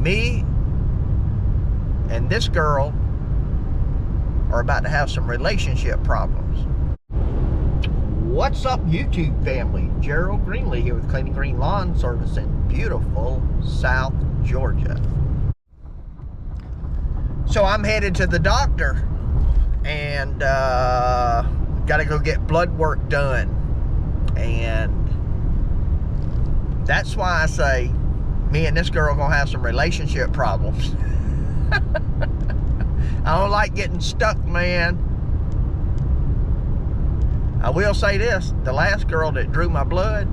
Me and this girl are about to have some relationship problems. What's up, YouTube family? Gerald Greenlee here with Clean and Green Lawn Service in beautiful South Georgia. So I'm headed to the doctor and got to go get blood work done. And that's why I say me and this girl are going to have some relationship problems. I don't like getting stuck, man. I will say this, the last girl that drew my blood,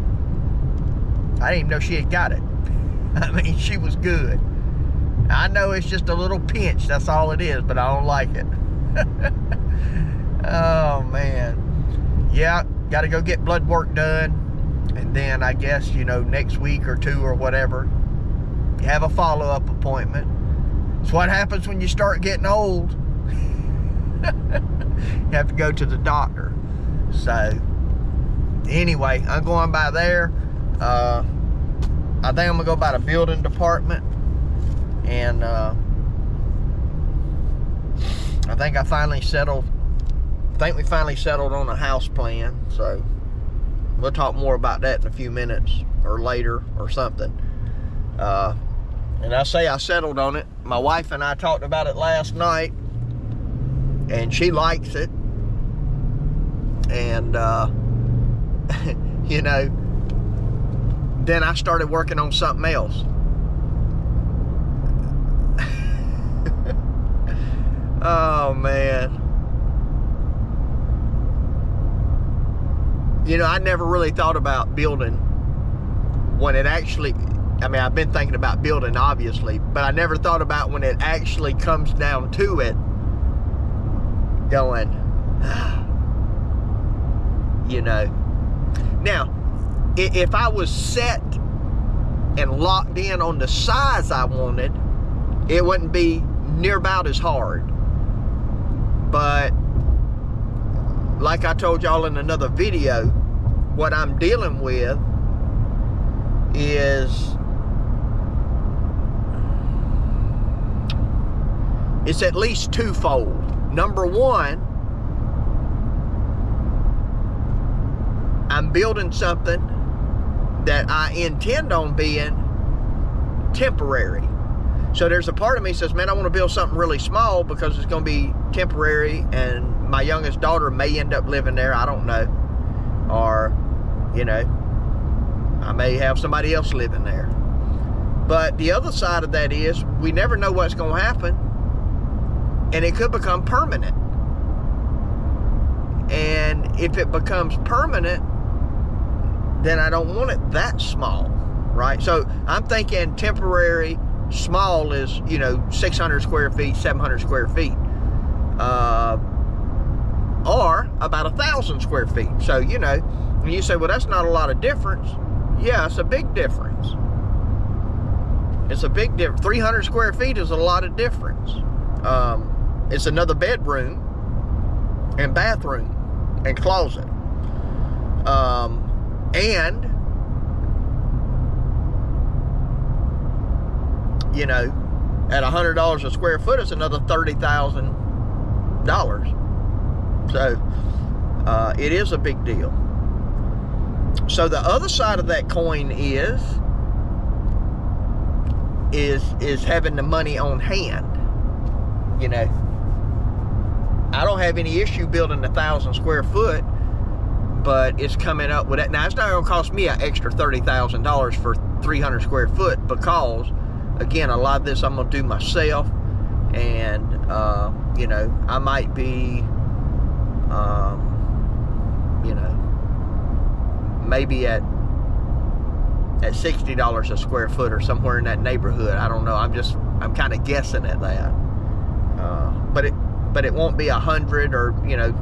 I didn't even know she had got it. I mean, she was good. I know it's just a little pinch, that's all it is, but I don't like it. Oh, man. Yeah, got to go get blood work done. And then I guess, you know, next week or two or whatever, have a follow-up appointment. It's what happens when you start getting old. You have to go to the doctor. So, anyway, I'm going by there. I think I'm going to go by the building department. And I think we finally settled on a house plan. So, we'll talk more about that in a few minutes or later or something. And I say I settled on it. My wife and I talked about it last night, and she likes it. And, you know, then I started working on something else. Oh, man. You know, I never really thought about building when it actually, I mean, I've been thinking about building, obviously, but I never thought about when it actually comes down to it, going, you know. Now, if I was set and locked in on the size I wanted, it wouldn't be near about as hard. But like I told y'all in another video, what I'm dealing with is, it's at least twofold. Number one, I'm building something that I intend on being temporary. So there's a part of me that says, man, I want to build something really small because it's going to be temporary and my youngest daughter may end up living there. I don't know. Or, you know, I may have somebody else living there. But the other side of that is we never know what's going to happen, and it could become permanent. And if it becomes permanent, then I don't want it that small, right? So I'm thinking temporary. Small is, you know, 600 square feet, 700 square feet, or about 1,000 square feet. So, you know, when you say, well, that's not a lot of difference. Yeah, it's a big difference. It's a big difference. 300 square feet is a lot of difference. It's another bedroom and bathroom and closet. And you know, at $100 a square foot, it's another $30,000. So, it is a big deal. So the other side of that coin is having the money on hand. You know, I don't have any issue building 1,000 square foot, but it's coming up with that. Now, it's not going to cost me an extra $30,000 for 300 square foot because, again, a lot of this I'm going to do myself, and, you know, I might be, you know, maybe at $60 a square foot or somewhere in that neighborhood. I don't know. I'm kind of guessing at that. But it won't be 100 or, you know,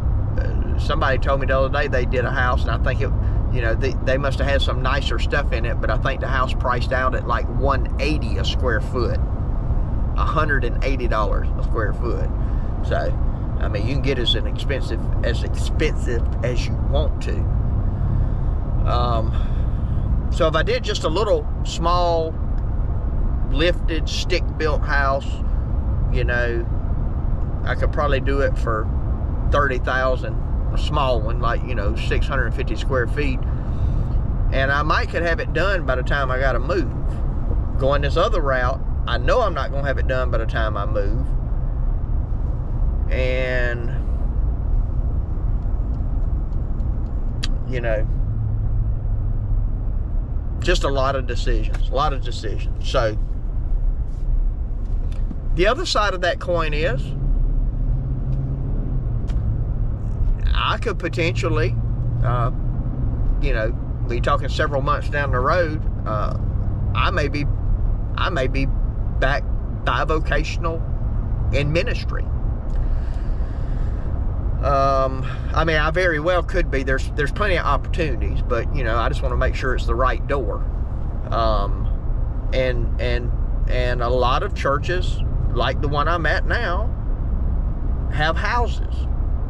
somebody told me the other day they did a house, and I think it, you know, they must have had some nicer stuff in it, but I think the house priced out at like $180 a square foot. $180 a square foot. So, I mean, you can get as expensive as you want to. So if I did just a little small lifted, stick-built house, you know, I could probably do it for $30,000, a small one, like, you know, 650 square feet. And I might could have it done by the time I got to move. Going this other route, I know I'm not going to have it done by the time I move. And, you know, just a lot of decisions, So, the other side of that coin is, I could potentially, you know, be talking several months down the road, I may be back bivocational in ministry. I mean, I very well could be. There's plenty of opportunities, but, you know, I just want to make sure it's the right door. And a lot of churches, like the one I'm at now, have houses.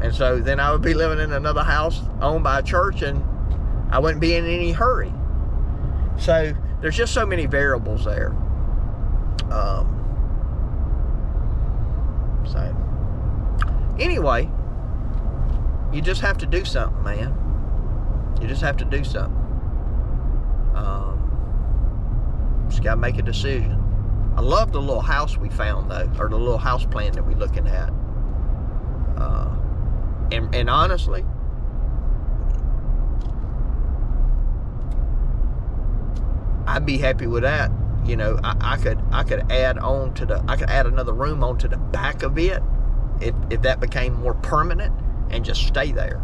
And so then I would be living in another house owned by a church, and I wouldn't be in any hurry. So there's just so many variables there. So anyway, you just have to do something, man. You just have to do something. Just gotta make a decision. I love the little house we found, though, or the little house plan that we're looking at. And honestly, I'd be happy with that. You know, I could add on to I could add another room onto the back of it if that became more permanent, and just stay there.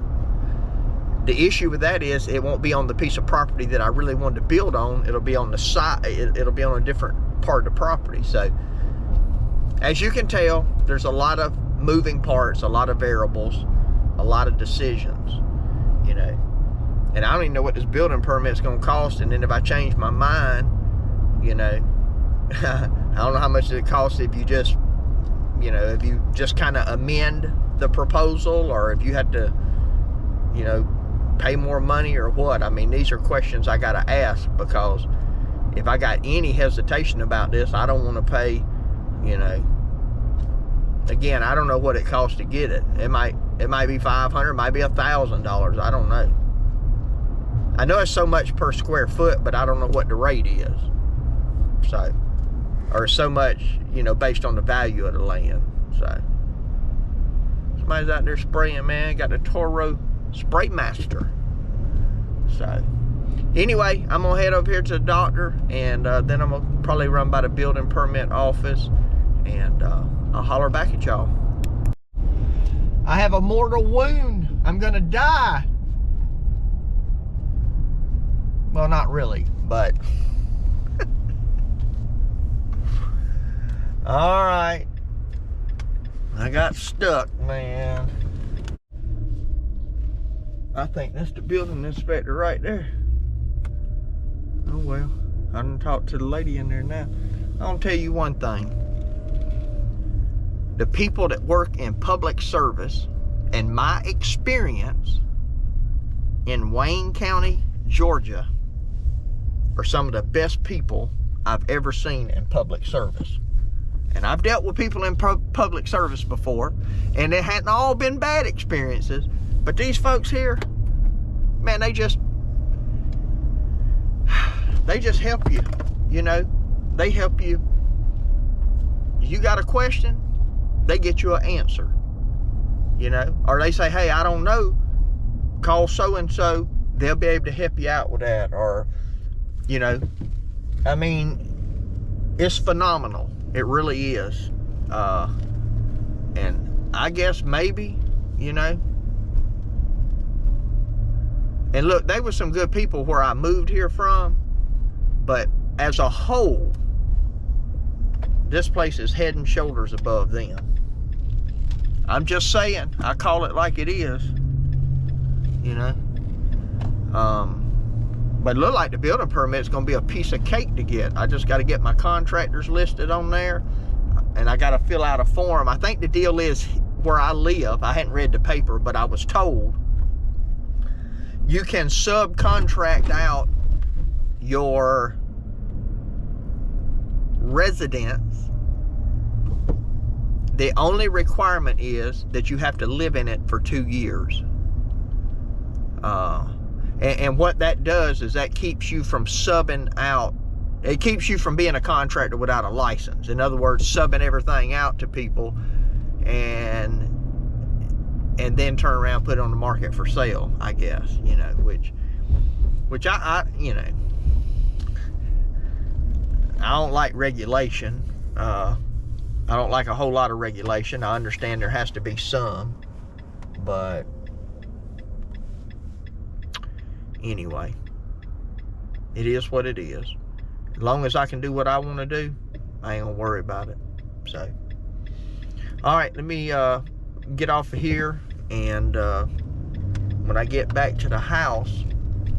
The issue with that is it won't be on the piece of property that I really wanted to build on. It'll be on the side. It'll be on a different part of the property. So, as you can tell, there's a lot of moving parts, a lot of variables, a lot of decisions, you know. And I don't even know what this building permit's going to cost. And then if I change my mind, you know, I don't know how much it costs if you just, you know, if you just kind of amend the proposal, or if you had to, you know, pay more money or what. I mean, these are questions I got to ask, because if I got any hesitation about this, I don't want to pay, you know, again, I don't know what it costs to get it. It might be $500, might be $1,000. I don't know. I know it's so much per square foot, but I don't know what the rate is. So, or so much, you know, based on the value of the land. So, somebody's out there spraying, man. Got the Toro Spray Master. So, anyway, I'm gonna head over here to the doctor, and then I'm gonna probably run by the building permit office, and I'll holler back at y'all. I have a mortal wound. I'm gonna die. Well, not really, but all right. I got stuck, man. I think that's the building inspector right there. Oh well, I done talked to the lady in there now. I'll tell you one thing. The people that work in public service, in my experience, in Wayne County, Georgia, are some of the best people I've ever seen in public service. And I've dealt with people in public service before, and it hadn't all been bad experiences. But these folks here, man, they just help you, you know. They help you. You got a question, they get you an answer, you know. Or they say, hey, I don't know, call so-and-so, they'll be able to help you out with that. Or, you know, I mean, it's phenomenal. It really is. And I guess maybe, you know. And look, they were some good people where I moved here from. But as a whole, this place is head and shoulders above them. I'm just saying. I call it like it is. You know. But it looked like the building permit's going to be a piece of cake to get. I just got to get my contractors listed on there, and I got to fill out a form. I think the deal is where I live, I hadn't read the paper, but I was told you can subcontract out your residence. The only requirement is that you have to live in it for 2 years. And what that does is that keeps you from subbing out. It keeps you from being a contractor without a license. In other words, subbing everything out to people and then turn around and put it on the market for sale, I guess, you know, which I you know, I don't like regulation. I don't like a whole lot of regulation. I understand there has to be some, but anyway, it is what it is. As long as I can do what I want to do, I ain't gonna worry about it. So, all right, let me get off of here, and when I get back to the house,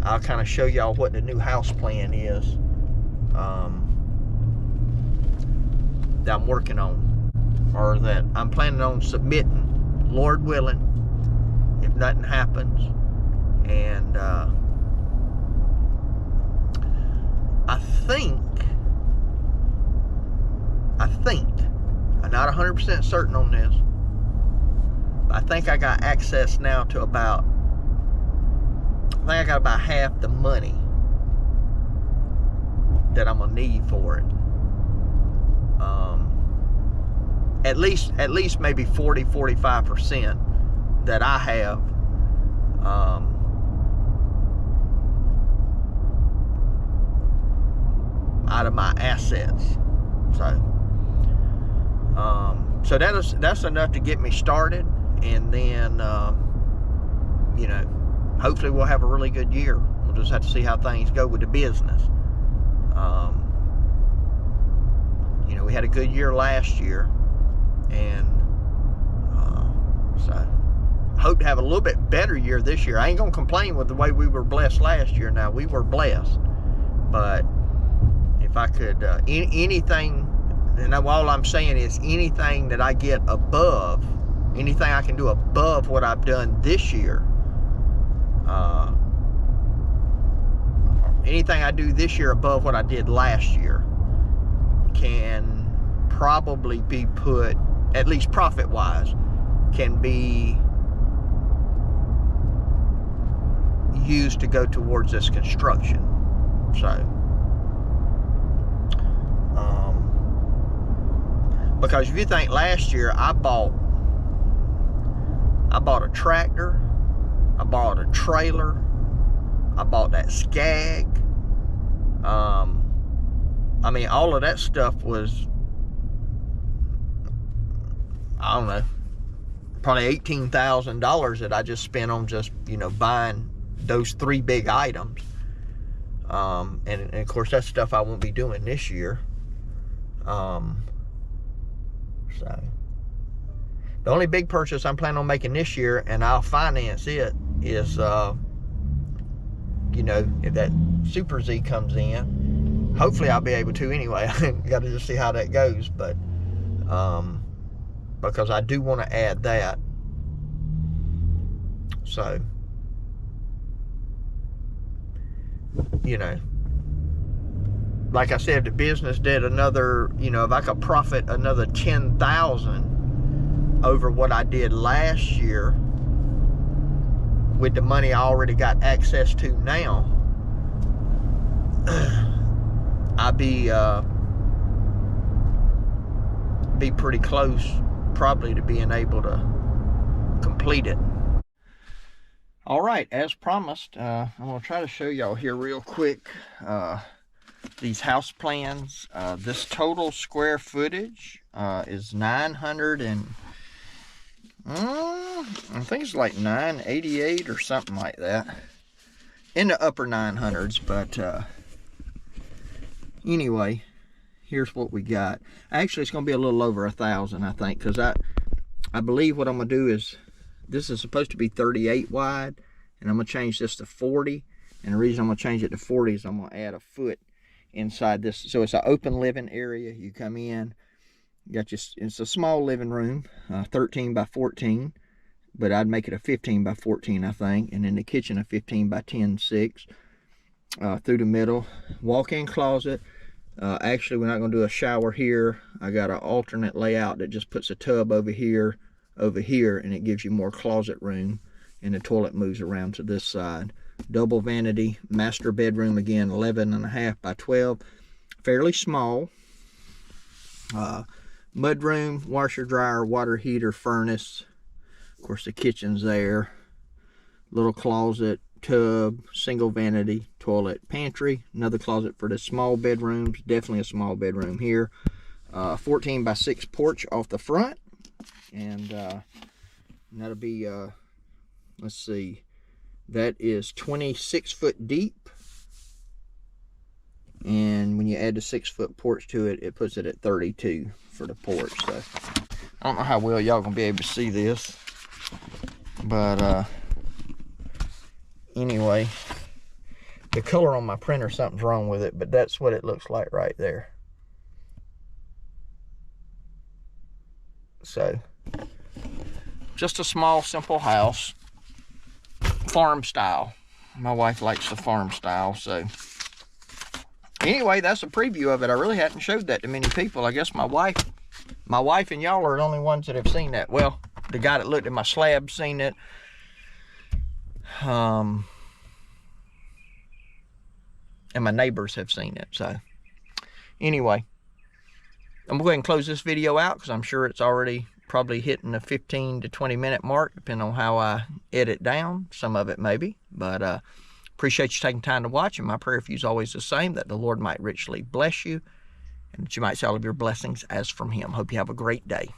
I'll kind of show y'all what the new house plan is that I'm working on, or that I'm planning on submitting, Lord willing, if nothing happens. And I think, I'm not 100% certain on this, but I think I got access now to about, half the money that I'm gonna need for it. At least maybe 40-45% that I have out of my assets. So that's enough to get me started, and then you know, hopefully we'll have a really good year. We'll just have to see how things go with the business. You know, we had a good year last year, and so hope to have a little bit better year this year. I ain't gonna complain with the way we were blessed last year. Now, we were blessed, but if I could anything, and all I'm saying is anything that I get above, anything I can do above what I've done this year, anything I do this year above what I did last year can probably be put, at least profit-wise, can be used to go towards this construction. So, because if you think last year I bought a tractor, I bought a trailer, I bought that Skag. I mean, all of that stuff was, I don't know, probably $18,000 that I just spent on just, you know, buying those 3 big items. And of course, that's stuff I won't be doing this year. So the only big purchase I'm planning on making this year, and I'll finance it, is you know, if that Super Z comes in, hopefully I'll be able to anyway. I got to just see how that goes, but because I do want to add that. So, you know, like I said, if the business did another, you know, if I could profit another $10,000 over what I did last year with the money I already got access to now, I'd be pretty close probably to being able to complete it. All right, as promised, I'm gonna try to show y'all here real quick these house plans. This total square footage is 900 and I think it's like 988 or something like that, in the upper 900s. But anyway, here's what we got. Actually, it's gonna be a little over 1,000, I think, because I believe what I'm gonna do is, this is supposed to be 38 wide, and I'm gonna change this to 40. And the reason I'm gonna change it to 40 is I'm gonna add a foot inside this. So it's an open living area. You come in, you got your, it's a small living room, 13 by 14, but I'd make it a 15 by 14, I think. And then the kitchen a 15 by 10, 6 through the middle. Walk-in closet, Actually, we're not going to do a shower here. I got an alternate layout that just puts a tub over here, and it gives you more closet room, and the toilet moves around to this side. Double vanity, master bedroom, again, 11.5 by 12. Fairly small. Mud room, washer, dryer, water heater, furnace. Of course, the kitchen's there. Little closet, tub, single vanity, toilet, pantry. Another closet for the small bedrooms. Definitely a small bedroom here. 14 by 6 porch off the front. And that'll be, let's see, that is 26 foot deep. And when you add the 6 foot porch to it, it puts it at 32 for the porch. So I don't know how well y'all gonna be able to see this, but anyway, the color on my printer, something's wrong with it, but that's what it looks like right there. So just a small, simple house, farm style. My wife likes the farm style. So anyway, that's a preview of it. I really hadn't showed that to many people. I guess my wife and y'all are the only ones that have seen that. Well, the guy that looked at my slab seen it. And my neighbors have seen it. So anyway, I'm gonna go ahead and close this video out because I'm sure it's already probably hitting the 15 to 20 minute mark, depending on how I edit down. Some of it maybe, but appreciate you taking time to watch. And my prayer for you is always the same, that the Lord might richly bless you and that you might see all of your blessings as from Him. Hope you have a great day.